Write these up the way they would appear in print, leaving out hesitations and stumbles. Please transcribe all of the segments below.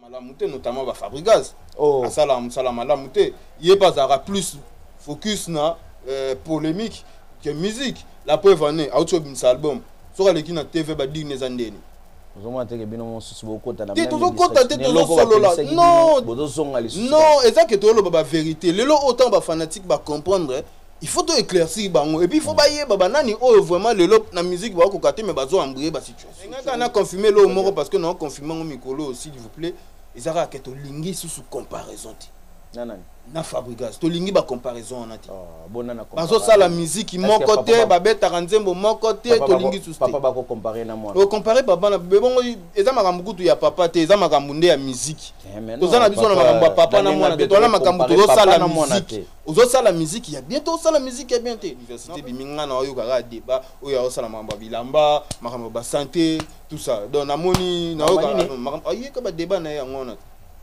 Malamouté, notamment Fabrigaz. Ça Malamouté. Il n'y a pas plus focus na polémique que musique. La preuve en est, autre album. Sur les qui na TV ba dig les andeni. Non, exact que tu la vérité. Les autant ba fanatique ba comprendre. Il faut tout éclaircir bango et puis il faut bailler baba nani oh vraiment le lop na musique ba ko katé mais bazo embrouiller ba situation. On a confirmé le moro parce que non confirmé mon micro aussi s'il vous plaît. Ils ara que to lingi sous comparaison. Nanani. Na Fabrigaz to lingi ba comparaison on a dit. Bonana comparaison. Bazo ça la musique mon côté ba beta nzembo mon côté to lingi sous. Papa ba ko comparer na moi. O comparer baba na bon eza makambu tu ya papa te eza makambu nde ya musique. To za na biso na makambu papa na moi na to na makambu to ça la musique. Ozo ça la musique il y a bientôt ça la musique il y a bientôt. Université biminga na yo ka débat o ya ça la makambu bilamba makambu ba santé tout ça. Donc na moni na yo ka makambu ayi ka ba débat na ya ngona.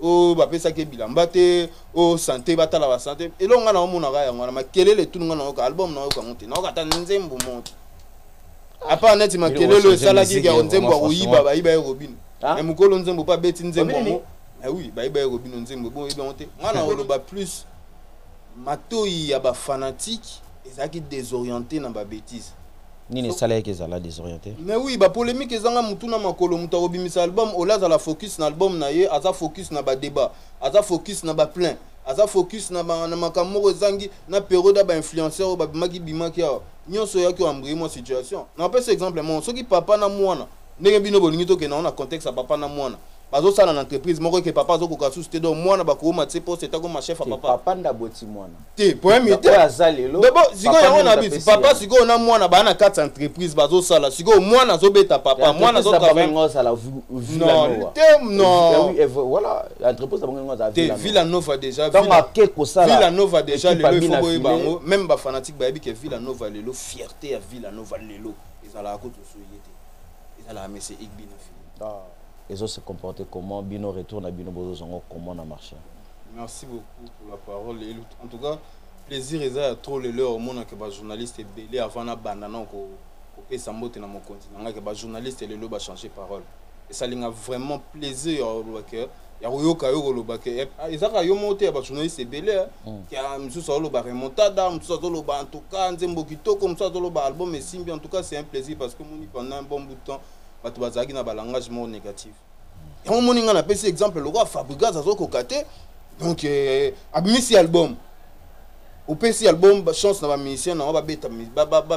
Oh bah pesa ke bilamba te oh santé batala ba santé et là on a mona ga ngwana makelele tout ngana ko album na ko monter na ko ta nzembo monte apa net makelele sala ki ga nzembo ko yiba ba yiba robin et mukolo nzembo pa beti nzembo ah oui ba yiba robin nzembo bon yiba monte ngana ko ba plus matoi ya ba fanatique ezaki désorienté na ba bêtise. Nini salaire que ça la désorienté. Mais oui, ba polémique ezanga mutuna makolo muta obimisa album olaza la focus na album na ye aza focus na ba débat, aza focus na ba plein, aza focus na ba na makamoko ezangi na période ba influenceur ba bimaki bimaki ya nyonso ya ki ambri mo situation. Na pese exemple mon soki papa na mwana ndenge bino bolingi to ke na contexte papa na mwana. Bazo sala na entreprise moko ke papa zo ko kasu c'était donc mwana ba ko matse poste ta ko ma chef papa. Papa nda boti mwana. Te poème était azalelo. D'abord siko ya wana bi papa siko na mwana ba na 4 entreprises bazo sala siko mwana zo beta papa mwana zo travailler sala non non oui voilà entreprise ba ngo za Villanova déjà donc marqué ko sala Villanova déjà le faut bango même ba fanatique ba bi ke Villanova lelo fierté ya Villanova lelo ezala ko to soyete ezala monsieur Igbi na fini. Ils ont se comporté comment, Bino retourne à Bino Bozo, comment on a marché. Merci beaucoup pour la parole. En tout cas, plaisir est trop le leur au monde que les journalistes est belé avant d'abandonner que ça monte dans mon continent, que les journalistes et les lots changer parole. Et ça a vraiment plaisir que il y a Royoka Yolo que ils ont eu monté les journalistes est belé qui a monsieur Solo ba remontada, monsieur Solo ba en tout cas Nzembo Kito comme ça Solo ba album et Simbi en tout cas c'est un plaisir parce que mon pendant un bon bout de temps batu bazaki na balangagement négatif. Et on moninga na pesi exemple le roi Fabrigaz azo kokate donc abimisi album. Au pesi album chance na ba musicien na ba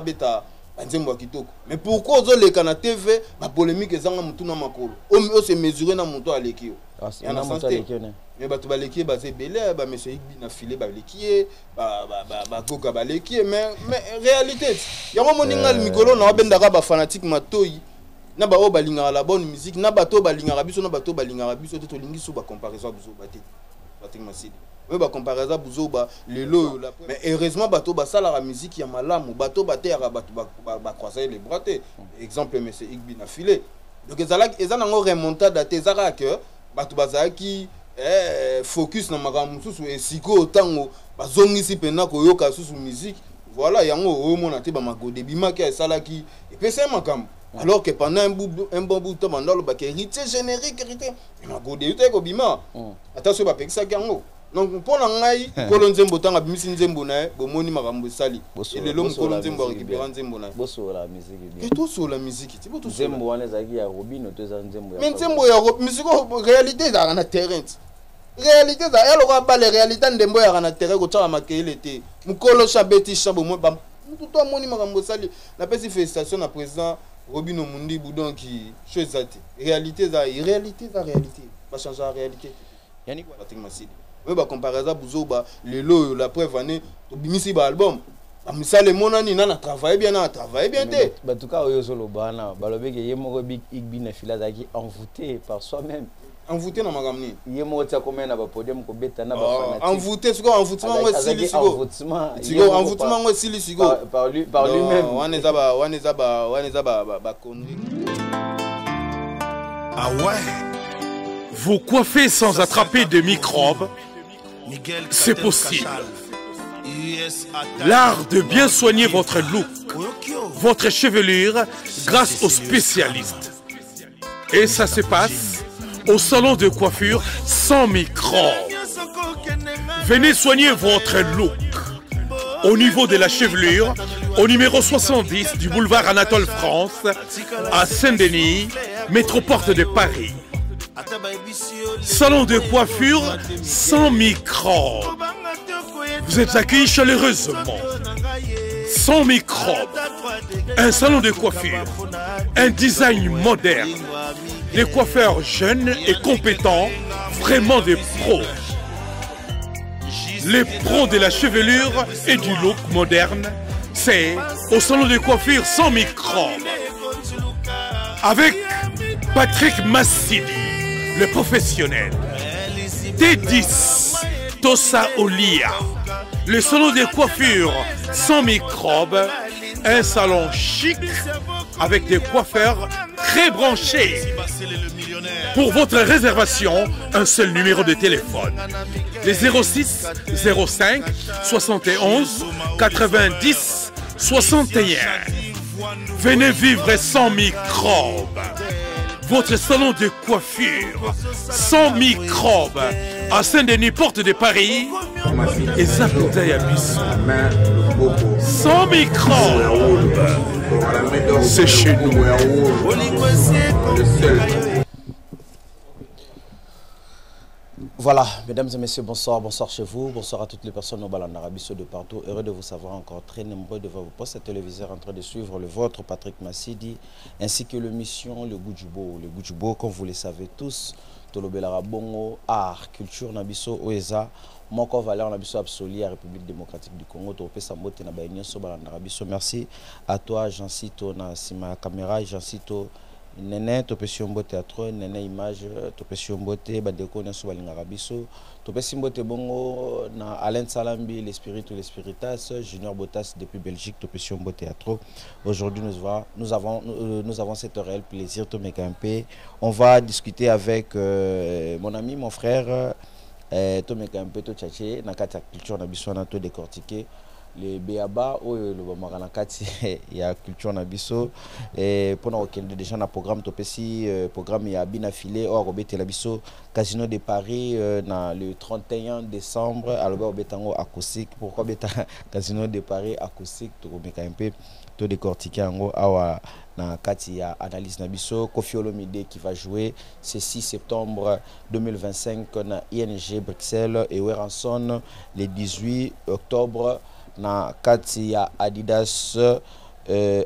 beta nzembo kitoko. Mais pourquoi ozo leka na TV ba polémique ezanga mutu na makolo. O se mesurer na mutu aleki yo. Ya na santé. Mais batu baleki ba se belé ba monsieur Igbi na filé ba leki ba goka ba leki mais réalité ya moninga le mikolo na bendaka ba fanatique matoi. Na ba o balinga la bonne musique na bato balinga biso na bato balinga biso te to lingi so ba comparaison buzo baté baté masidi we ba comparaison buzo ba lelo mais heureusement bato ba sala la musique ya malamu bato baté ya bato ba croiser les bras te exemple monsieur Igbi na filé donc ezana ngo remontada te zaka que bato bazaki focus na makambo susu esiko tango bazongisi pena ko yoka susu musique voilà yango o mona te ba magode bimaki ya sala ki et puis c'est makambo. Alors que pendant un bon bout de temps, on a le héritier générique, héritier. Il m'a godé, il a bima. Attention, il ça gango. Donc, pour l'angaï, Colon Zembo, tant à Missin Zembo, Bomoni Marambo Sali. Et le long Colon Zembo récupérant Zembo. Bosso la musique. Et tout sur la musique. C'est tout Zembo, on les a dit à Robin, deux ans Zembo. Mais Zembo, musique, réalité, dans la terrain. Réalité, elle aura pas les réalités de Zembo, dans la terrain, au temps à maquiller l'été. Moukolo Chabeti Chabo, moi, tout le monde Marambo Sali. La petite félicitation à présent. Robin Omundi Boudon qui chose zati réalité za réalité pas changer la réalité yani quoi batik masidi we ba comparaison buzo ba lelo la preuve année to bimisi ba album ba misale monani na travailler bien te ba tout cas oyo solo bana balobe ke yemo big Igbi na fila zaki envoûté par soi-même envoûté na magamni yemo tia comme na ba podium ko beta na ba fanatique envoûté siko envoûtement ngo sili siko envoûtement ngo sili siko par lui-même wane za ba connerie. Ah ouais, vous coiffez sans attraper de microbes, c'est possible. L'art de bien soigner votre look, votre chevelure grâce aux spécialistes. Et ça se passe au salon de coiffure sans microbes. Venez soigner votre look. Au niveau de la chevelure, au numéro 70 du boulevard Anatole France, à Saint-Denis, métroporte de Paris. Salon de coiffure sans microbes. Vous êtes accueillis chaleureusement. Sans microbes. Un salon de coiffure. Un design moderne. Des coiffeurs jeunes et compétents, vraiment des pros. Les pros de la chevelure et du look moderne, c'est au salon de coiffure sans microbes. Avec Patrick Massidi, le professionnel. T10, Tosa Olia, le salon de coiffure sans microbes, un salon chic avec des coiffeurs très branchés. Pour votre réservation, un seul numéro de téléphone. Les 06 05 71 90 61. Venez vivre sans microbes. Votre salon de coiffure sans microbes à Saint-Denis, porte de Paris et Zaputa Yabiso. Sans microbes. C'est chez nous. Voilà, mesdames et messieurs, bonsoir, bonsoir chez vous, bonsoir à toutes les personnes au Balan Arabiso de partout. Heureux de vous savoir encore très nombreux devant vos postes téléviseurs en train de suivre le vôtre, Patrick Massidi, ainsi que l'émission Le Goût du Beau. Le Goût du Beau, comme vous le savez tous, Tolobelara Bongo, art, culture, Nabiso, Oeza, Moko Valeur, Nabiso Absoli, à République démocratique du Congo, Topé Sambote, Nabaïnien, Sobalan Arabiso. Merci à toi, Jean-Cito, Nasima Caméra, Jean-Cito. Nene Topesiombo théâtre, Nene image, Topesiombo te Badeko Nyaso Balingarabiso, Topesiombo te Bongo na Alain Salambi, l'esprit ou l'espiritas, Junior Botas depuis Belgique, Topesiombo théâtre. Aujourd'hui nous avons cet réel plaisir Tomé Campé. On va discuter avec mon ami, mon frère Tomé Campé Tchaché, Nakata culture Nabiso Nato décortiqué. Les Béaba ou le Bamaranakati, il y a culture Nabiso et pendant aucun déjà un programme topesi programme il y a bien affilé au Robert Telabiso Casino de Paris le 31 décembre à l'Obetango acoustique. Pourquoi beta Casino de Paris acoustique to mekampe to décortiquer en awa na kati ya analyse Nabiso Kofi Olomide qui va jouer ce 6 septembre 2025 na ING Bruxelles et Weranson le 18 octobre na kati ya Adidas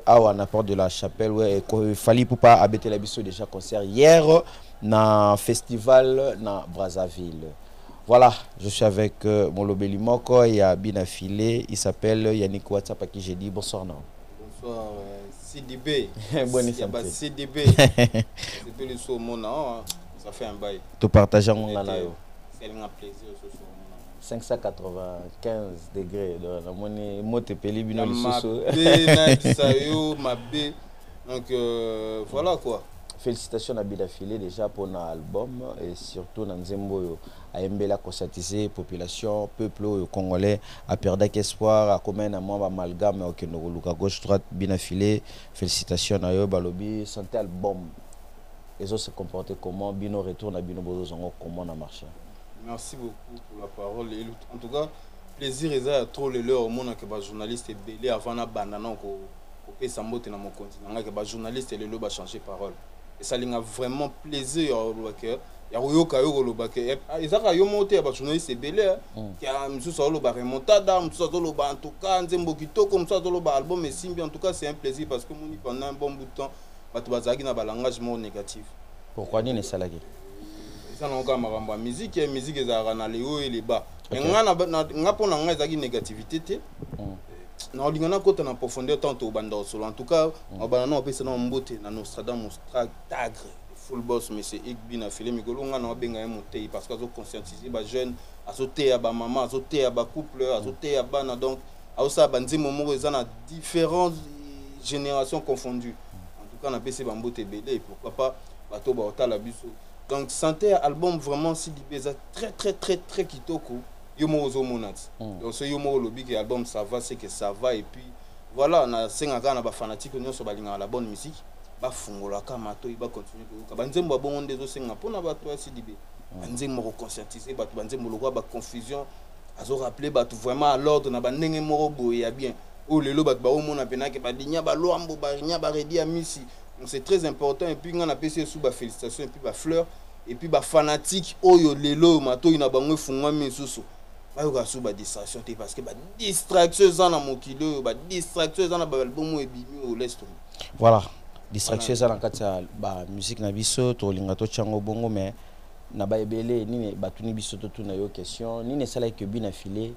awa na porte de la chapelle ouais fali pour pas abeter la biso déjà concert hier na festival na Brazzaville. Voilà, je suis avec mon lobeli moko il y a bien affilé, il s'appelle Yannick WhatsApp à qui j'ai dit bonsoir non. Bonsoir CDB. Bonne santé. CDB. C'est tout le soir mon nom, ça fait un bail. Tout partager mon là yo. C'est un plaisir ce soir. 595 degrés de la monnaie mote peli bino lisusu donc voilà quoi. Félicitations à Bidafilé déjà pour l'album et surtout dans Nzembo à Mbela conscientiser population peuple congolais à perdre espoir à commun à moi amalgame au Kenoluka gauche droite Bidafilé. Félicitations à yo balobi santé album. Ils ont se comporté comment bino retourne à bino bozo zongo comment on a marché. Merci beaucoup pour la parole. En tout cas, plaisir est trop le leur au monde que les journalistes belé avant la bandana ko pe sambote na mon continent que les journalistes le leur changer parole. Et ça a vraiment plaisir au backer. Ya royoka yo lo backer. Ezaka yo monter les journalistes belé qui a musu so lo ba remontada, musu so lo ba en tout cas nzembo kitoko, musu so lo ba album et simbi en tout cas c'est un plaisir parce que moni pendant un bon bout de temps batu bazaki na ba langagement négatif. Pourquoi ni ne salagi? Ça n'a aucun maramba musique et musique ezara na les hauts et les bas. Nga pona nga ezaki négativité. Na olingana kota na profondeur tant au banda solo. En tout cas, on banana on peut se na mbote na Nostradamus Tagre, full boss monsieur Igbi na filé mikolo nga na benga monter parce que azo conscientiser ba jeune, azoter ya ba maman, azoter ya ba couple, azoter ya bana donc aosa banzi momo ezana différentes générations confondues. En tout cas, on a PC bambote belé pourquoi pas bato ba otala biso. Donc santé album vraiment si libeza très kitoko yomo ozo monat. Donc ce yomo lobi que album ça va c'est que ça va et puis voilà on a 5 ans na ba fanatique on so balinga la bonne musique bafungola kama to iba continuer ko banzembo bongo ndezo senga pona bato ya Sidibé banzembo ko conscientiser bato banzembo lokwa ba confusion azo rappeler bato vraiment à l'ordre na bandenge moko boye ya bien o lelo bato ba omona penake ba dinya ba loambo ba nya ba redi ya misi. Donc c'est très important et puis on a PC sous ba félicitations et puis ba fleurs et puis ba fanatique oyo lelo mato ina bango funga misusu ba yo ka sous ba distraction te parce que ba distraction za na mokilo ba distraction za na ba album ebimi au l'est. Voilà. Distraction ça dans kati ba musique na biso to linga to chango bongo mais na ba ebele nini batuni biso to tuna yo question nini sala ke bina filé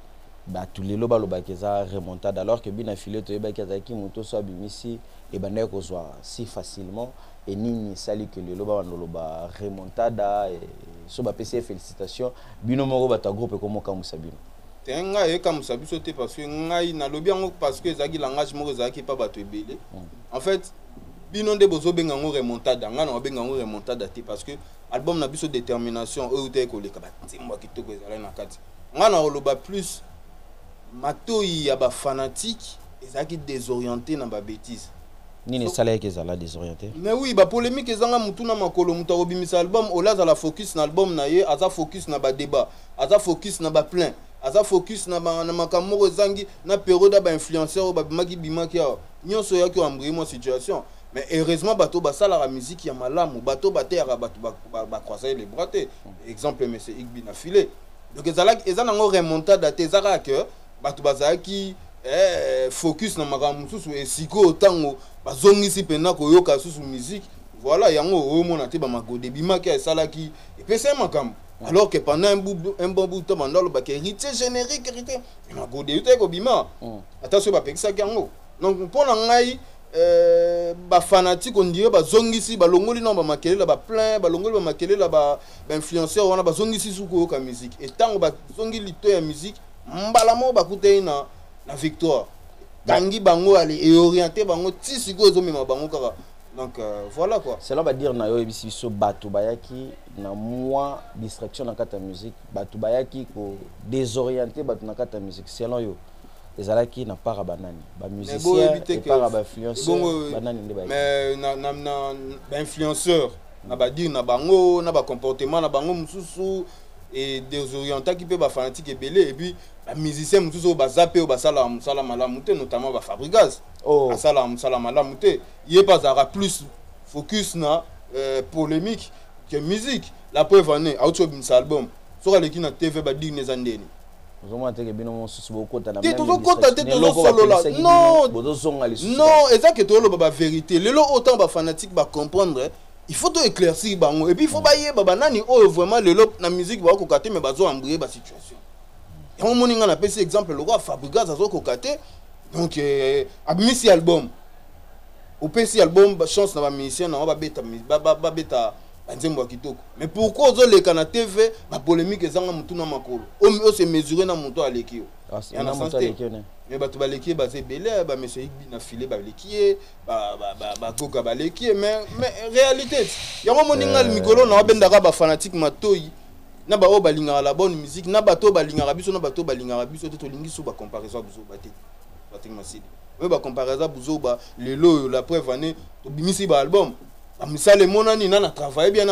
ba tous les loba loba keza remontade alors que bina filé to yeba keza ki moto so abimisi et bana ko zo si facilement et nini sali que le loba loba remontada et so ba PC félicitations bino moko ba ta groupe comme kamusa bino tenga e kamusa biso te parce que ngai na lobi yango parce que ezaki langage moko ezaki pa bato ebele en fait bino nde bozo benga ngo remontada nga na benga ngo remontada te parce que album na biso détermination o uté ko leka batimba kitoko ezala na kati nga na oloba plus matoi ya ba fanatique ezaki désorienté na ba bêtise nini sala ke ezala désorienté mais oui ba polémique ezanga mutu na makolo mutu obimisa album olaza la focus na album na ye aza focus na ba débat aza focus na ba plein aza focus na makamoko ezangi na période ba influenceur ba bimaki ya nyonso yaki ambri mo situation. Mais heureusement bato basala la musique ya malamu bato batera bato ba croiser les bras te exemple monsieur Igbi na filé donc ezana ngo remontada te ezaka que bato bazaki focus na makambo susu esiko tango bazongisi pena ko yoka susu musique voilà yango o mona te ba magode bimaki esalaki et puis c'est makambo alors que pendant un bon bout de temps dans le bac héritier générique héritier magode yote ko bima attention ba pekisa yango donc pour ngai ba fanatique on dirait ba zongisi ba longoli na ba makelela ba plein ba longoli ba makelela ba influenceur wana ba zongisi suko ka musique et tant ba zongi lito ya musique mbala mo ba kuté na victoire tangi bango ali et orienté bango ti siko zo mema bango kaka donc voilà quoi cela va dire na yo ebisi so bato bayaki na moi distraction na kata musique bato bayaki ko désorienter bato na kata musique selon yo ezalaki na para banani ba musicien et para ba influenceur banani nde ba mais na influenceur na ba dire na bango na ba comportement na bango mususu et désorienté qui peut ba fanatique ebele et puis ba musicien mususu ba zappé ou ba sala musala malamu te notamment ba Fabricaz sala musala malamu te yé pas aura plus focus na polémique que musique la preuve en est auto bin album sur les qui na TV ba dire les andeni. Non, non, exact que la vérité. Les autant ba fanatique ba comprendre, il faut tout éclaircir bango et puis il faut bailler baba nani oh vraiment le la musique ba ko katé mais bazo embrayer ba situation. Et on moninga na PC exemple le roi Fabricaz azo ko katé donc abimisi album. Au PC album chance na ba musicien na ba beta ba beta banzembo kitoko mais pourquoi ozo leka na TV ba polémique ezanga mutu na makolo o se mesurer na mutu aleki yo ya na mutu aleki ne mais bato baleki ba zebele ba monsieur Igbi na filé ba leki ba koka ba leki mais réalité yango moninga mikolo na bendaka ba fanatique matoi na ba o balinga la bonne musique na bato balinga biso na bato balinga biso to lingi so ba comparaison biso bate Patrick Masidi oui ba comparaison biso ba lelo la preuve année to bimisi ba albumamisale monani na travailler bien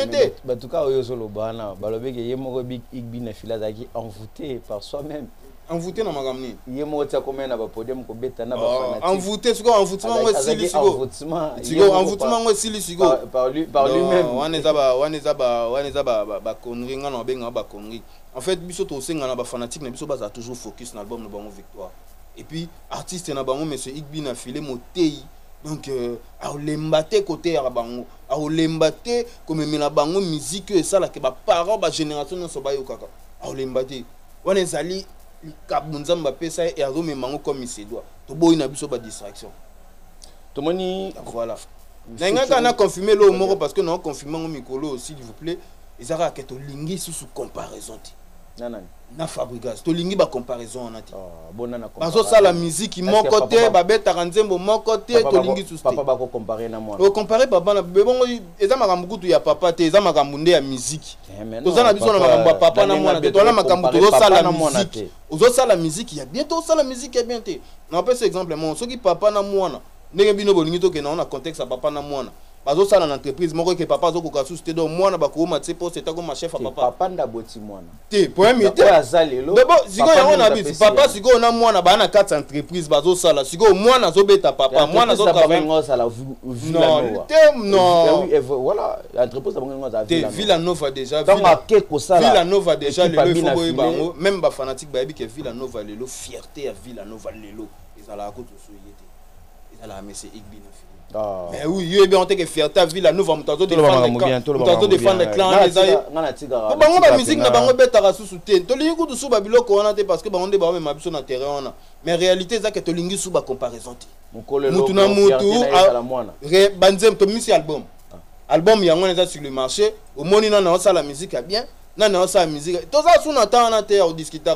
te en tout cas oyo solo bana balobe ke yemoko big Igbi na filazaki envoûté par soi-même envoûté na magamni yemoko tsa comme na ba podium ko beta na ba fanatique envoûté siko envoûtement ngo sili siko envoûtement ngo sili siko par lui-même wana za ba connerie nga na benga ba connerie en fait biso to senga na ba fanatique na biso baza toujours focus na album na bango victoire et puis artiste na bango monsieur Igbi na filé motei. Donc a lembate côté ya bango a lembate comme mena bango musique et ça la ke ba parents ba génération non so ba yo kaka a lembate wana ezali kabunza Mbappé ça et azo memango comme il se doit to boy na biso ba distraction to moni voilà na nga confirmer le moko parce que non confirmer ngo mikolo s'il vous plaît ezaka ke to lingi sous comparaison ti nanani na Fabricaz to lingi ba comparaison on a dit bona na bazo ça la musique mon côté ba beta kanzembo mon côté to lingi sous papa ba ko comparer na moi o comparer papa na bongo eza makambu kutu ya papa te eza makambu nde ya musique to za na biso na makambu papa na moi to na makambu to ça la musique ozo ça la musique ya bientôt ça la musique ya bientôt na pas exemple mon soki papa na moi ndenge bino bolingi to ke na contexte papa na mwana bazo sala na entreprise moko ke papa zo ko ka susté donc mwana ba ko ma tse poste ta ko ma chef papa papa ndaboti mwana te poème te azalelo mais bon siko yango na biti papa siko na mwana ba na 4 entreprise bazo sala siko mwana zo beta papa mwana zo travailler ngo sala non te non voilà entreprise ba ngo za Villanova déjà Villanova déjà le faut bango même ba fanatique ba bi ke Villanova lelo fierté ya Villanova lelo ezala ko to so yete ezala monsieur Igbina. Mais oui, il y a une fierté à Villanova, on t'a défendre le clan. La musique n'a pas de soutien. Tu as dit sous Babylone parce que on débat même sur le terrain. Mais en réalité, c'est que tu as dit sous la comparaison. Mutuna Mutu, Banzem, tu as mis album. Album, il y a un sur le marché. Au moins, il y a la musique bien. Il y a la musique. Tout ça, on attend on discute.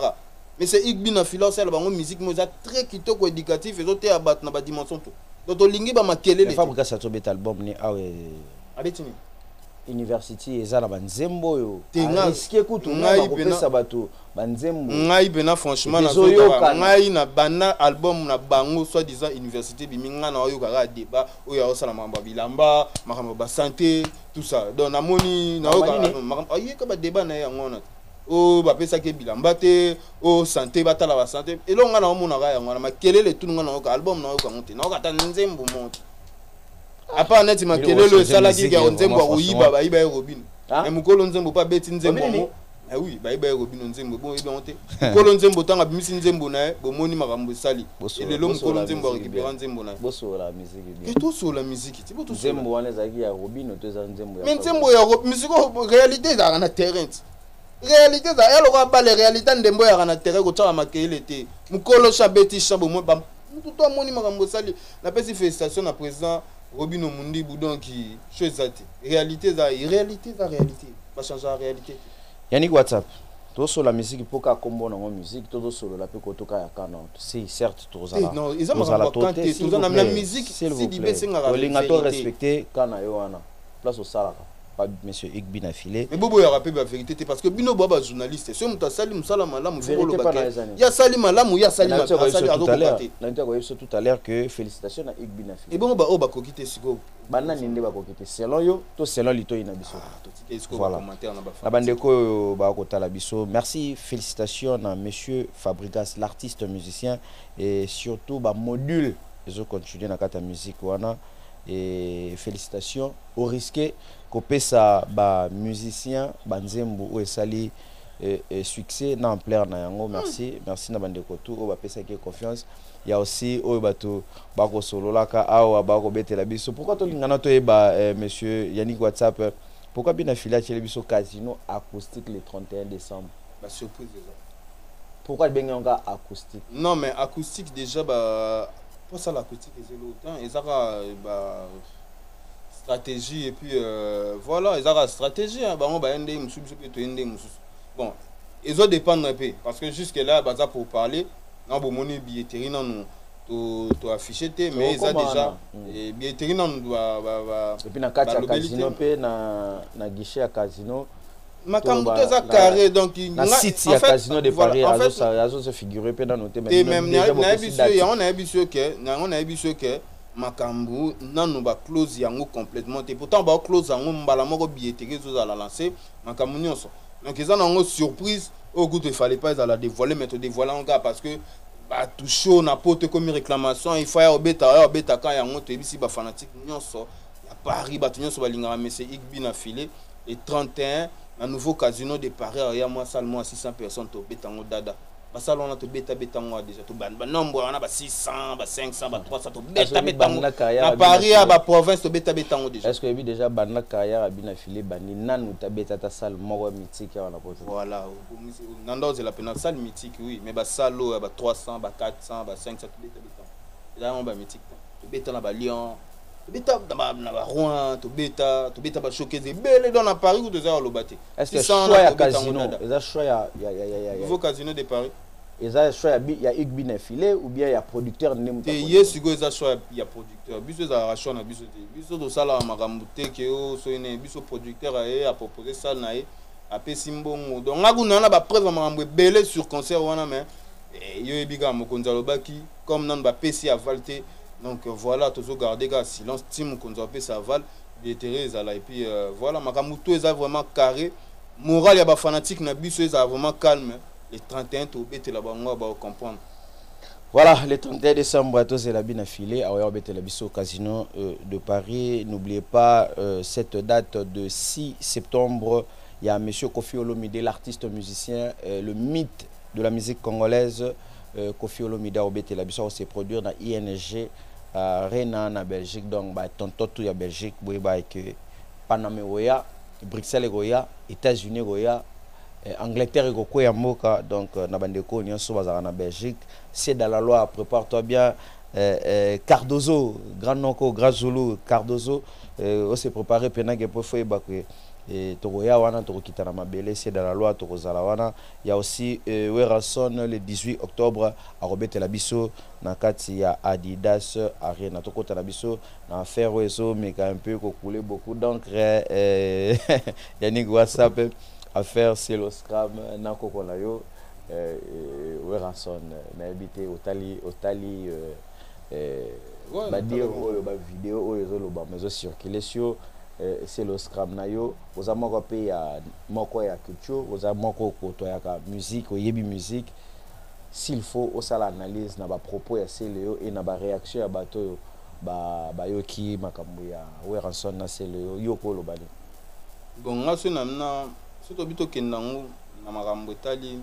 Mais c'est Igbina philosophe, la musique très kitoko éducatif et d'autres abattent dans la dimension. Donc olingi ba makele les fabrica ça tobeta album ni awe abetini university ezala banzembo yo risque kutu ngai kopesa bato banzembo ngai bena franchement na ngai na bana album na bango soit disant université biminga na oyo kaka débat oyo osala mamba bilamba makamba ba santé tout ça donc na moni na oyo ayeka ba débat na yango na o ba pesa ke bilamba te o santé batala ba santé elonga na omona ga yango na makelele tununga na oka album na oka monte na oka ta nzembo monte apa net makelele sala ki ga nzembo ko yiba ba yiba robin mais mukolo nzembo pa beti nzembo mo ah oui ba yiba robin nzembo bon yiba monte mukolo nzembo tanga bimisi nzembo na bo moni makambo sali elelo mukolo nzembo récupérer nzembo na boso la musique bien et tout sur la musique ti bo tout nzembo wana zaki ya robin to za nzembo ya mais nzembo ya musique réalité za na terrain réalité ça elle aura pas les réalités ndembo ya na terrain ko tsa makele te mukolo chabeti chabo mo ba tout moni makambo sali na pesi félicitation na président Robino Mundi Boudon qui chose ça réalité ça réalité va changer la réalité Yannick WhatsApp to solo la musique pour ka kombo na musique to solo la pe ko to ka ya kana si certes to za non ils ont la tenter tout dans la musique si libé singa olinga to respecter kana yo wana place au salaka pas monsieur Igbina filé mais bobo ya rappel la vérité parce que bino baba journaliste c'est muta salim sala malamu folo bakay ya salim malamu ya salim tout à l'heure que félicitations à Igbina filé et bon ba o ba kokite siko bana ninde ba kokite selon yo to selon lito ina biso voilà la bande ko ba ko tala biso merci félicitations à monsieur Fabrigas l'artiste musicien et surtout ba module ils ont continué na kata musique wana et félicitations au risqué kopesa ba musicien banzembo o esali succès na ampleur na yango merci na bandeko tout o ba pesa ki confiance il y a aussi o bato ba ko solola ka awa ba ko betela biso pourquoi to lingana to eba monsieur Yannick WhatsApp pourquoi bien affilié chez biso casino acoustique le 31 décembre ba surprise déjà pourquoi bien nga acoustique non mais acoustique déjà ba pour ça l'acoustique c'est longtemps et ça ba stratégie et puis voilà ils ont la stratégie bah on va ender bon ils ont dépendre un peu parce que jusque là bah ça pour parler non bon mon billetterie non to affiché mais ils ont déjà billetterie non doit et puis na casino pe na guichet à casino makambo ça carré donc na site ya casino de Paris azo se figurer pe dans noter mais même na biso on a biso que makambu nanu ba close yango complètement et pourtant ba close yango mbala moko billetterie zo za la lancer makambu nyonso donc ils ont une surprise au goût il fallait pas la dévoiler mais te dévoiler encore parce que ba tout chaud na pote comme réclamation il faut ya obeta quand yango to ebisi ba fanatique nyonso ya Paris ba nyonso ba lingara monsieur Igbina filé et 31 un nouveau casino de Paris il y a moi seulement 600 personnes to betango dada basalo na to beta moi déjà to ban nombre on a ba 600 ba 500 ba 300 to beta na Paris ba province to beta ngo déjà est-ce que bi déjà banna carrière abina filé bani nanu ta beta ta salle moko mythique on a posé voilà nando c'est la peine salle mythique oui mais ba salo ba 300 ba 400 ba 500 to beta là on ba mythique to beta na ba Lyon to beta na ba Rouen to beta ba showcase belle dans na Paris ou de ça lobate est-ce que choix ya casino ça choix ya nouveau casino de Paris eza choix ya Igbina filé ou bien ya producteur nemu te yes go eza choix ya producteur biso za rachon na biso te biso to sala makambu te ke o so ine biso producteur a proposer ça na e apesi mbongo donc ngakuna na ba preuve makambu belé sur concert wana mais yo ebika mokonza lobaki comme nan ba pesi a valté Donc voilà, toujours garder le silence, Tim qu'on appelle ça val, et puis voilà, Makamuto est vraiment carré. Moral, il y a fanatique, Nabiso est vraiment calme. Les 31 to là-bas, on va comprendre. Voilà, le 31 décembre, c'est la bine affilée à au Casino de Paris. N'oubliez pas cette date de 6 septembre. Il y a M. Kofi Olomide, l'artiste musicien, le mythe de la musique congolaise. Kofi Olomide a s'est produit dans ING, Rena en Belgique. Donc, tonton tout en Belgique, Panama, Bruxelles, États-Unis, Angleterre et Moka, donc Nabandeko, en Belgique. C'est dans la loi, prépare-toi bien. Cardozo, Grand Noko, Grand Zulu, Cardozo, on s'est préparé pour faire Togoya wana Tokita Mabele, c'est dans la loi Tokozalawana. Il y a aussi Werrason le 18 octobre à Robert Labisso, Nakati ya Adidas Arena. Tokota Labisso, na faire réseau, mais quand un peu coulé beaucoup d'encre. Yannick WhatsApp. Affaire c'est le scram nako konayo Werrason na habité Otali ba dire ba vidéo oyo lo ba mezo circuler sur c'est le scram nayo ozamoko pe ya moko ya culture ozamoko koto ya musique oyebi musique s'il faut osala analyse na ba propos ya Célio et na ba réaction ya bato ba yoki makambo ya Werrason na Célio yoko lo bali bon ngaso na surtout bito kendango na makambo etali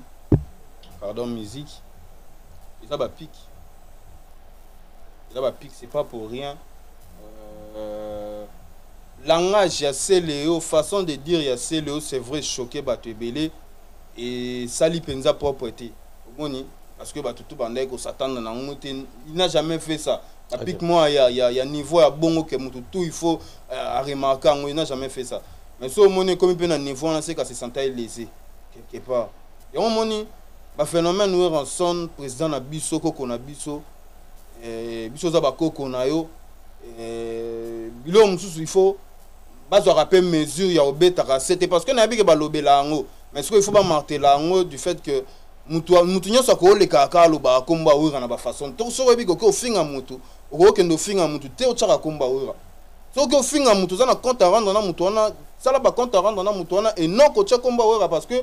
pardon musique ça va pic c'est pas pour rien langage ya Célio façon de dire ya Célio c'est vrai choqué batebele et sali penza propreté omoni parce que batutu bandai ko s'attendre na ngote il n'a jamais fait ça pic moi il y a niveau à bongo que mutu tout il faut remarquer il n'a jamais fait ça. Mais si on est comme un niveau, on sait qu'à se sentir lésé quelque part. Et on moni, le phénomène où on sonne président na biso koko na biso, biso za bako kona yo, bilo mususu il faut bazo rappeler mesure ya obeta c'était parce que na bi ke balobela ngo, mais ce qu'il faut pas marteler ngo du fait que mutu nyoso ko le kaka lo ba komba wira na ba façon. To so bi ko finga mutu, ko kendo finga mutu te o tsaka komba wira. So ko finga mutu za na compte à rendre na mutu na ça là par contre à rendre na mutona et non ko tchakomba wera parce que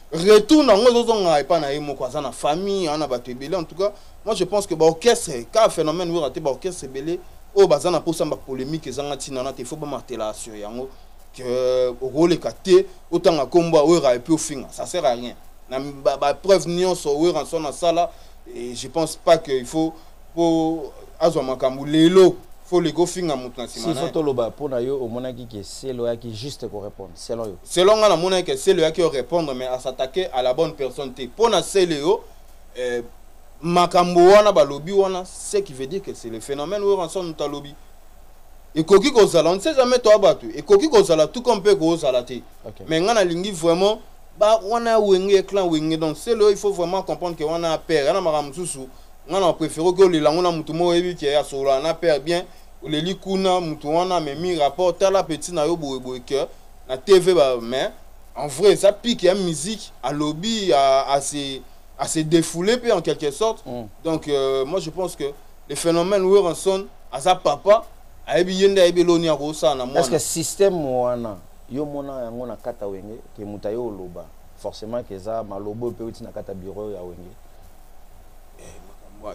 retour na ngo zonga pas na yemo kwa na famille ana batebele en tout cas moi je pense que ba orchestre ka phénomène wera te ba orchestre belé o bazana pour samba polémique ezanga tina na te faut ba marteler sur yango que au rôle katé autant à komba wera et puis au fin ça sert à rien na ba preuve nion so wera son na sala et je pense pas que il faut pour azwa makambu lelo faut les go finga mutu na sima. Si photo loba pour na yo au monaki que c'est lo qui juste pour répondre selon yo. Selon na monaki que c'est le qui répondre mais à s'attaquer à la bonne personne te. Pour na c'est le makambo wana ba lobby wana ce qui veut dire que c'est le phénomène où on sonne ta lobby. Et koki ko zala on ne sait jamais toi battu. Et koki ko zala tout comme peut ko zala te. Mais ngana lingi vraiment ba wana wenge clan wenge donc c'est le il faut vraiment comprendre que wana père na mara mususu. On préfère que les langues na mutu mo ebi qui a sur na père bien ou les likuna mutu wana mais mi rapport la petite na yo boy cœur na TV ba mais en vrai ça pique la musique à lobby à se défouler en quelque sorte. Donc moi je pense que le phénomène où on sonne à sa papa a ebi yenda ebi loni a ça na moi. Est-ce que système wana yo mona yango na kata wenge ke mutayo loba forcément que ça malobo peut na kata bureau ya wenge.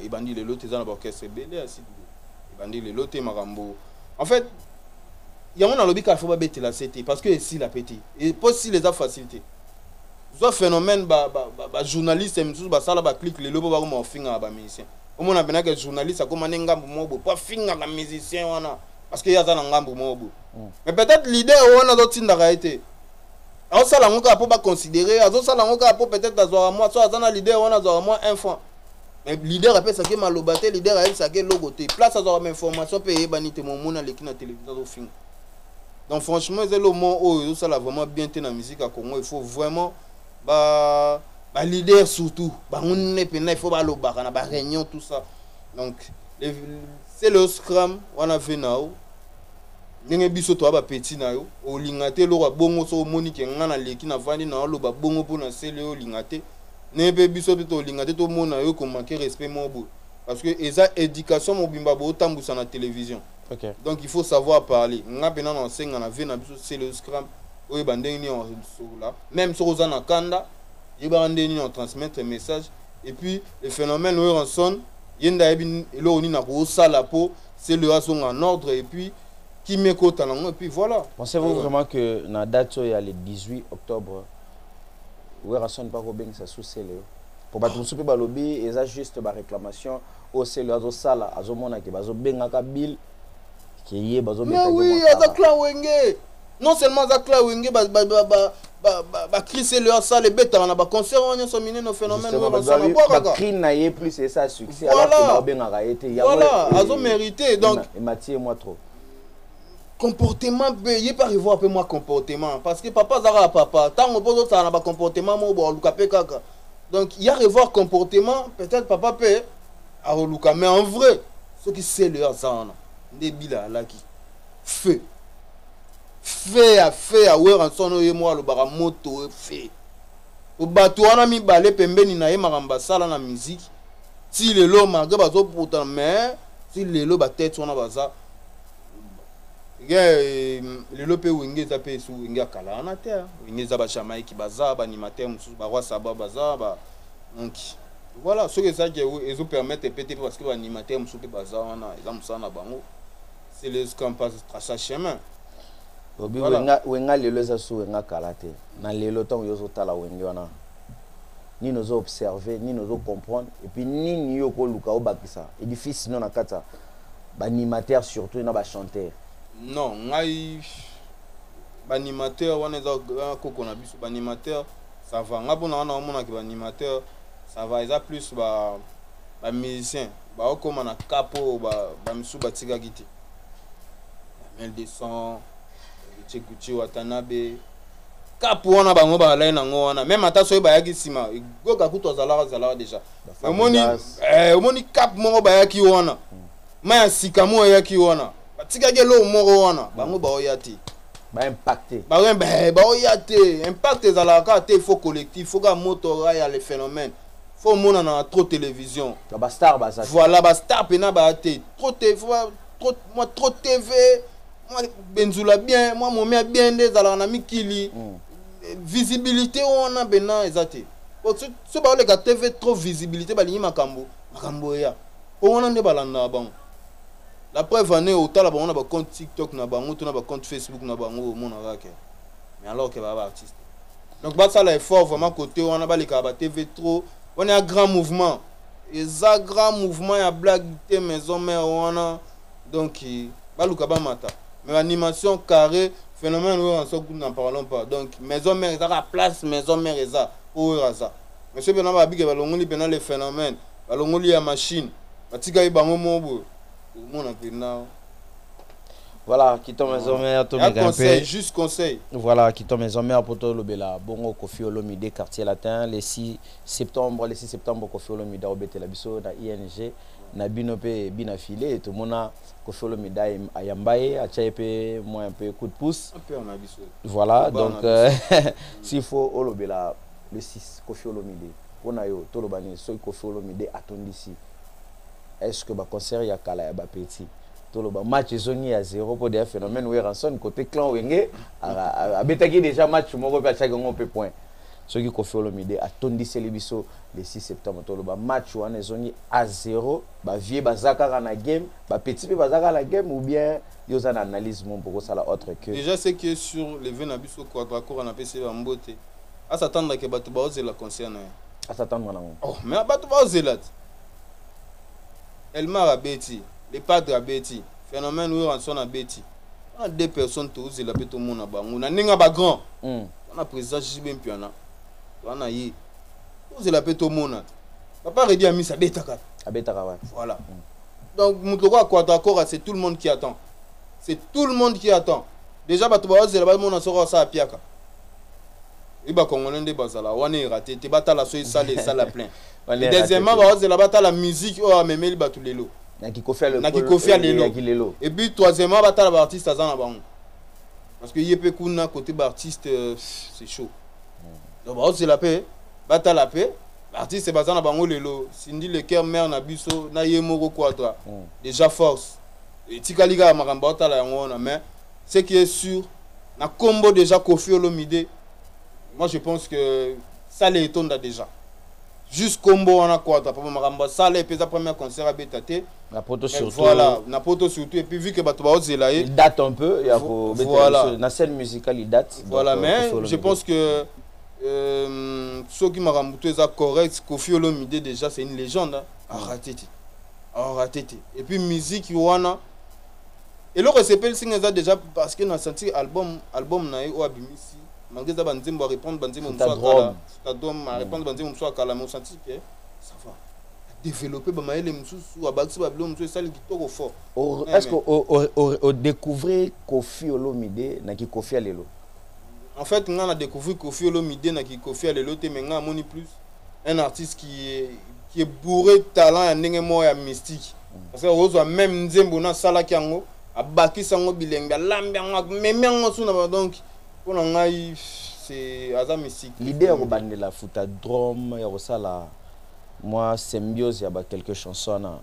Il bandit les lotés dans l'orchestre belé ainsi il bandit les lotés marambo en fait il y a un lobby qui faut pas bêter la CT parce que si la petit et pas si les a facilité soit phénomène journaliste et tout ça là clique les lobos ba mo finga ba musicien au moins na que journaliste a commandé ngambo mobo pas finga la musicien wana parce que y a ça ngambo mobo mais peut-être l'idée wana d'autres tinda été alors ça la ngoka pour pas considérer alors ça la ngoka pour peut-être avoir moi soit ça l'idée wana avoir moi un franc. Mais leader appelle ça que malobate leader appelle ça que logoté place à avoir information payer banité mon monde à l'équipe na télévision au film. Donc franchement c'est le moment où ça l'a vraiment bien été dans la musique à Congo il faut vraiment leader surtout on est il faut ba lobaka na ba réunion tout ça. Donc c'est le scrum on a fait now ndenge biso to ba petit na yo o lingate lo bongo so monique ngana l'équipe na vandi na lo ba bongo pour na sele o lingate. Ne pe biso to lingate to mona yo ko manquer respect mo bo parce que eza éducation mobimba bo tambusa na télévision. Okay. Donc il faut savoir parler. Nga pena na senga na ve na biso c'est le scrum. Oye bandeni on là. Même sur ozana kanda, yeba bandeni on transmettre message et puis le phénomène où on sonne, yenda ebi elo oni na ko sala po, c'est le son en ordre et puis qui met côté talent et puis voilà. Pensez-vous vraiment que la date il y a le 18 octobre où on sonne pas Robin ça sous c'est pour pas tout souper balobi et ça juste ba réclamation au c'est le sala azomona ke bazo benga ka bill qui est bazo mais oui azakla wenge non seulement azakla wenge ba crisser leur salle beta na ba concert on so mine no phénomène on so ba cri na yé plus c'est ça succès alors que ba benga ka été voilà azo mérité donc et Mathieu moi trop comportement il pas revoir un peu moi comportement parce que papa zara papa tant on peut ça na ba comportement mo bo luka pe kaka donc il y a revoir comportement peut-être papa peut à luka mais en vrai ce qui c'est leur zana débila là qui fait à ouais en son et moi le baramoto fait au bateau on a mis balé pembeni na ye maramba sala na musique si le lo marga bazo pourtant mais si le lo ba tête on a baza le lope wenge za pe su wenge kala na terre wenge za ba Jamaïque baza ba animateur musu ba roi saba baza ba donc voilà ce que ça qui ils permettent peut-être parce que ba animateur musu pe baza wana ils musa na bango c'est les campagnes tracer chemin obi wenga lelo za su wenga kala te na lelo temps yo tala wenge wana ni nous observer ni nous comprendre et puis ni yo ko luka obakisa édifice non na kata ba animateur surtout na ba chanteur. Non, ngai animateur on est koko na biso animateur ça va nga bona na mona ke animateur ça va ils a plus ba musicien ba okoma na capo ba misu batika giti Mel Descend Gucci Watanabe capo wana bango ba la na ngona même ata so ba yaki sima goka kuto zala déjà omoni cap mo ba yaki wana ma sikamo yaki wana tika gelo moro wana bango ba oyati ba impacté ba oyati impact ezalaka te faut collectif faut ga motora ya le phénomène faut mona na trop télévision ba star ba ça voilà ba star pena ba te trop TV moi benzula bien moi momia bien des ala na mikili visibilité on a bena ezate so ba le ka TV trop visibilité ba lingi makambo ya on a balanda bango. La preuve en est au tal on a un compte TikTok na bango to na ba compte Facebook na bango mon arake mais alors que ba artiste donc ba ça là effort vraiment côté on a ba les ka ba TV trop on est un grand mouvement et ça grand mouvement ya blague té maison mère on a donc ba luka ba mata mais animation carré phénomène où on s'en n'en parlons pas donc maison mère ça la place maison mère ça pour ça monsieur bena ba bige ba longoli bena le phénomène ba longoli ya machine ba tika bango mobo. Voilà, qui tombe maison mère, tout le conseil, juste conseil. Voilà, qui tombe maison mère pour tout le bela. Bongo Kofi Olomide quartier latin le 6 septembre Kofi Olomide obete la biso na ING na binope bina filé tout mona Kofi Olomide ayambaye achaepe moi un peu coup de pouce. Voilà, donc s'il faut olobela le 6 Kofi Olomide. On a yo tout le bani so Kofi Olomide atondisi. Est-ce que le concert ya kala ya petit tout le match zoni à 0 pour des phénomènes où ranson côté clan wenge abetaki déjà match moko pe chaque on peut point ce qui Kofi Olomide a tondi célébiso le 6 septembre tout le match wana zoni à 0 ba vie bazaka na game ba petit pe bazaka la game ou bien yoza na analyse mon pour ça la autre que déjà c'est que sur le Venabiso quadracourt on a PC ba mbote à s'attendre que batu ba oser la concert na à s'attendre na oh mais batu ba oser là Elmar a Betty, les padres à Betty, phénomène où on sonne à Betty. On a deux personnes tous et la tout le monde a bango. On a n'inga ba grand. On a président Jibem Piana. On a y. Tous et la tout le monde. Papa a dit à Miss Abetaka. Abetaka. Voilà. Donc Moutoko quoi d'accord, c'est tout le monde qui attend. C'est tout le monde qui attend. Déjà Batouba c'est là-bas mon sera ça à Piaka. Il va congolais de bazala. On est raté. Tu bats la soie sale et sale plein. Deuxièmement, c'est la bataille la musique oh mais il bat tous les lots. Qui confie le et puis troisièmement bataille l'artiste à Zana Bango. Parce que y a peu kuna côté artiste c'est chaud. Donc c'est la paix, bataille la paix, l'artiste c'est basé na bango lelo Cindy le cœur mère na biso na yemoko quadra déjà force et tikaliga makambo otala yango na mais ce qui est sûr na combo déjà Koffi Olomide moi je pense que ça les étonne déjà juste combo on a quadra pour makambo ça les pesa premier concert à Betate na poto surtout voilà na poto surtout et puis vu que bato ba ozela il date un peu il y a voilà na scène musicale il date voilà mais je pense que ceux qui m'ont ramouté ça correct Koffi Olomide déjà c'est une légende raté et puis musique wana et le recépel signe ça déjà parce que dans senti album na o abimisi mangeza banzembo répondre banzembo mswa kala répondre banzembo mswa kala mais senti que ça va développer ba maele msusu abakisi ba bilo msusu sali kitoko fort est-ce que au découvrir Koffi Olomide na ki Koffi alelo en fait on a découvert Koffi Olomide na ki Koffi alelo te mais on a moni plus un artiste qui est bourré de talent et ndenge mo ya mystique parce que ozwa même nzembo na sala kiango abaki sango bilenga lambe yango meme yango suna donc pour ngai c'est aza mystique l'idée ya kobandela futa drum ya kosala moi symbiose ya ba quelques chansons na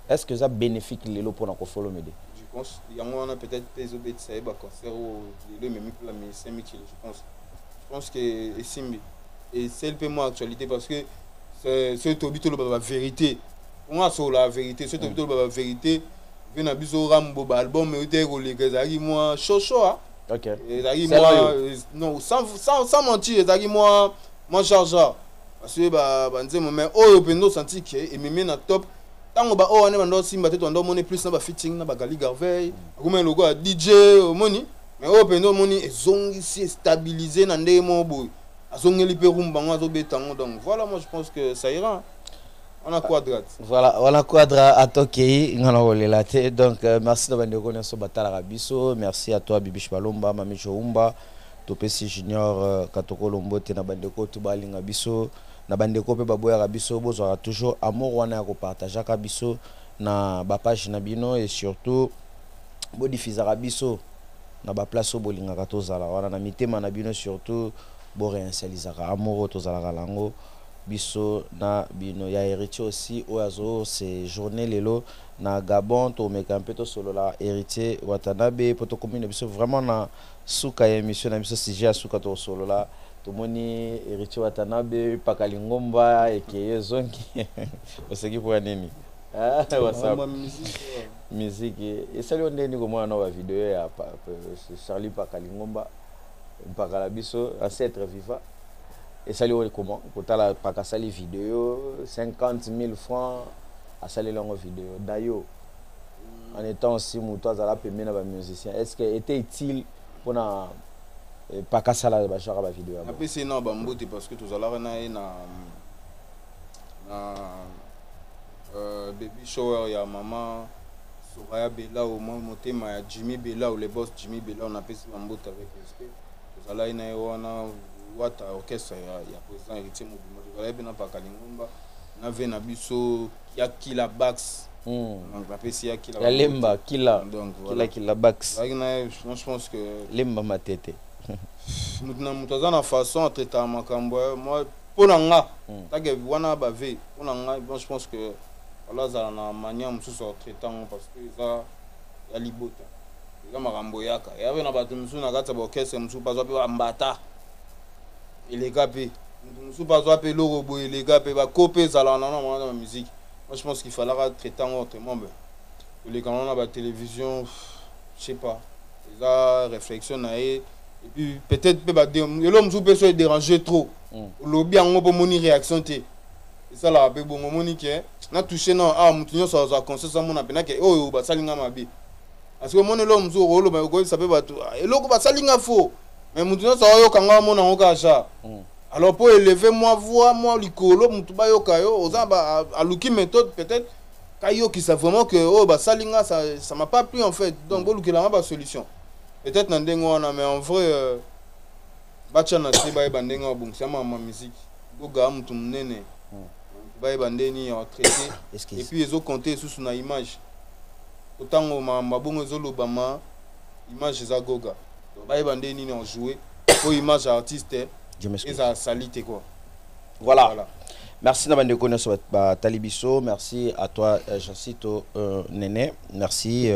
est-ce que ça bénéfique lelo pour na Koffi Olomide je pense yango on a peut-être des obéis ça ba concert au le même pour la musicien je pense que Simbi et c'est un peu moins actualité parce que c'est Tobito la vérité on a sur la vérité c'est Tobito la vérité vient biso rambo album mais était collègue zaki moi chocho OK zaki moi non sans mentir zaki moi chargeur parce que ba nzemo mais oyo pendo senti que et même na top tango ba o ane bando simba te to ndo moni plus na ba fitting na ba Gali Garvey comme logo a DJ moni mais oyo pendo moni ezongi si stabiliser na ndemo boy azongeli pe rumbango azobetango donc voilà moi je pense que ça ira. On a quadrat. Voilà, on a quadrat à Tokei, donc merci de venir sur Batala Rabiso, merci à toi Bibish Balomba, Mami Choumba, Topesi Junior, Katoko Lombo, na bandeko Tubalinga Biso, na bandeko pe Baboya Rabiso, vous aurez toujours amour wana ko partager Rabiso na ba page na bino et surtout bo diffuser Rabiso na ba place bolinga katozala wana na mitema na bino surtout bo réinitialiser amour tozala lango. Biso na bino ya héritier aussi oazo c'est journée lelo na Gabon to mekampeto solo la héritier Watanabe poto commune biso vraiment na suka émission na biso sujet suka to solo la to moni héritier Watanabe pakalingomba ekeye zongi oseki pour nini whatsapp musique et ça le ndeni ko mwana wa vidéo ya Charlie pakalingomba pakala biso ancêtre vivant. Et ça lui comment pour la pakasali vidéo 50 000 francs à saler longue vidéo d'ailleurs en étant aussi moutois à la paiement na ba musicien est-ce que était utile pour na pakasala ba chara ba vidéo après c'est non bambote parce que tous alors na baby shower ya maman Soraya Bella au moins motema ya Jimmy Bella ou les boss Jimmy Bella on appelle ça bambote avec respect tous alors na wana wata orchestre ya président héritier Mobimbo voilà bien pas Kalingomba na vena biso ya Killa Bax donc la PC ya Killa ya Lemba Killa donc voilà Killa Bax je pense que Lemba matete mutu na façon à traiter makambo moi pour nga take wana ba ve pour nga je pense que voilà ça na manière mususu traitant parce que ça ya libota ya makambo yaka ya vena batu mususu na kata ba orchestre mususu pas ba mbata les gars nous sommes pas appelés robo les gars va copier ça là dans la musique moi je pense qu'il fallait traiter autrement les canaux dans la télévision je sais pas ça réflexion et puis peut-être l'homme sous peut se déranger trop le bien on peut moni réaction et ça là avec bon moni qui na touché non ah mutunyo ça conseil ça mon appena que oh ba salinga mabi parce que mon l'homme sous rolo ba ko ça peut ba et l'autre ba salinga faux mais mutunyo ça yo kanga mon en okacha alors pour élever moi voix moi likolo mutu ba yo kayo oza ba aluki méthode peut-être kayo qui sait vraiment que oh ba salinga ça m'a pas plu en fait donc bo lukela ba solution peut-être na ndengo na mais en vrai bacha na te ba bandengo bon c'est ma musique boga mutu munene ba bandeni en traité et puis ils ont compté sous na image autant ma bongo zolo bama image za goga ba bandeni ni on jouer pour image artiste et ça salité quoi voilà Merci Nabandeko Neso Talibiso, merci à toi Jacito Nene, merci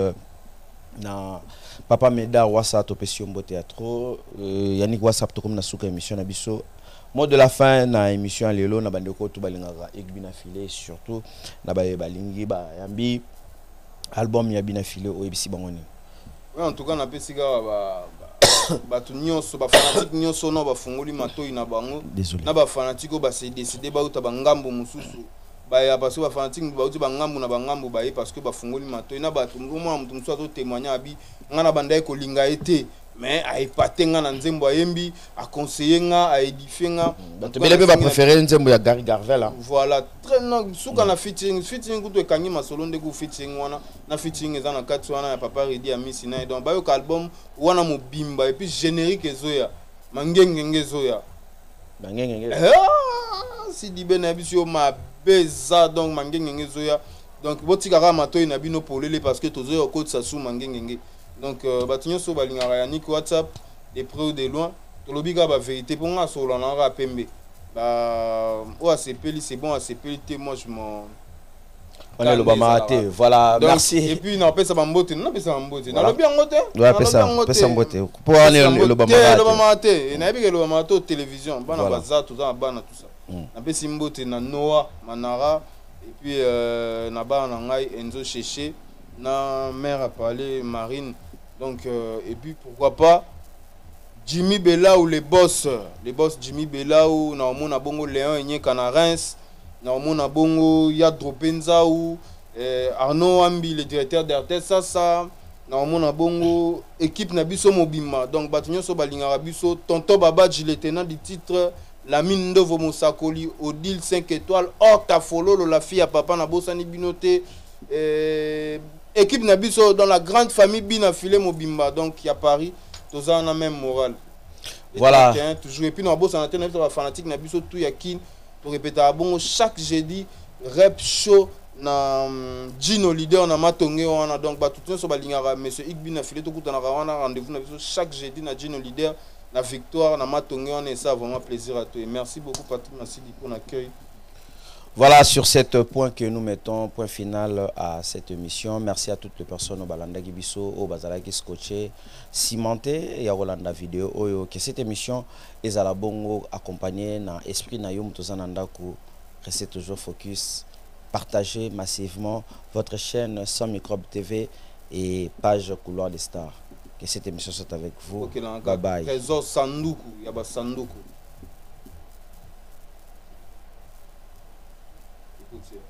na Papa Meda Wassa Topesiombo Théâtre, Yannick Wassa Tokom Nasuka émission Nabiso. Mot de la fin na émission Lelo Nabandeko Tubalingara Ekbina Filé, surtout Nabaye Balingi ba Yambi album Yabina Filé au Ebisi Bangoni. Oui, en tout cas na pesika batu nyonso ba fanatique nyonso no ba fungoli matoi na bango na ba fanatique ba se décider ba uta ba ngambo mususu ba ya parce que ba fanatique ba uti ba ngambo na ba ngambo ba parce que ba fungoli matoi na batu mwa mutu musu azo témoigner abi ngana bandai ko linga été mais a épaté nga na nzembo ayembi a conseiller nga a édifier nga batu bele ba préférer nzembo ya Gary Garvel. Voilà, très non suka na featuring kuto ekangi masolo ndeko featuring wana na featuring eza na kati wana ya Papa Redi ya Miss na donc ba yo album wana mobimba et puis générique ezoya mangenge ezoya bangenge si dibe na biso ma beza donc mangenge ezoya donc botikaka matoi na bino polele parce que tozoya ko tsasu mangenge donc batinyo so balingara ya Nick WhatsApp des près ou de loin tolobika ba vérité pour nga solo na ra pembe bah ouais c'est bon c'est moi je m'en on est le bamate voilà donc, merci et puis non pesa bambote non pesa bambote na lobi ngote ouais pesa mbote pour aller le bamate et na bika le bamate télévision bana baza tout ça bana tout ça na pesa mbote na Noah Manara et puis na bana ngai Enzo Cheche na mère a parlé Marine donc et puis pourquoi pas Jimmy Bella ou les boss Jimmy Bella ou na omona bongo Léon Enye Canarins na omona bongo Yadro Penza ou Arnaud Ambi le directeur d'RTS ça na omona bongo équipe na biso mobima donc batunyo so balingara biso tonton Baba le tenant du titre la mine de Vomosakoli Odile 5 étoiles hors ta follow la fille à papa na bosani binoté équipe na biso dans la grande famille bina filé mobimba donc il y a Paris tous en a même moral. Voilà. Toujours et puis nous boss en antenne sur la fanatique na biso tout yakin pour répéter bon chaque jeudi rap show na Gino leader na matonge wana donc ba tout so balingara monsieur Igbina filé to kutana wana rendez-vous na biso chaque jeudi na Gino leader na victoire na matonge on et ça vraiment plaisir à toi et merci beaucoup Patrick Massidi pour l'accueil. Voilà, sur cet point que nous mettons point final à cette émission. Merci à toutes les personnes au Balanda Gibiso, au Bazalaki Scotché, cimenté et à Rolanda Vidéo. Que cette émission est à la bongo accompagnée dans l'esprit Nayoum Tozanandaku. Restez toujours focus. Partagez massivement votre chaîne Sans Microbe TV et page Couloir des Stars. Que cette émission soit avec vous. Okay, bye bye. Trésor Sanduku, Yaba Sanduku. Écoute,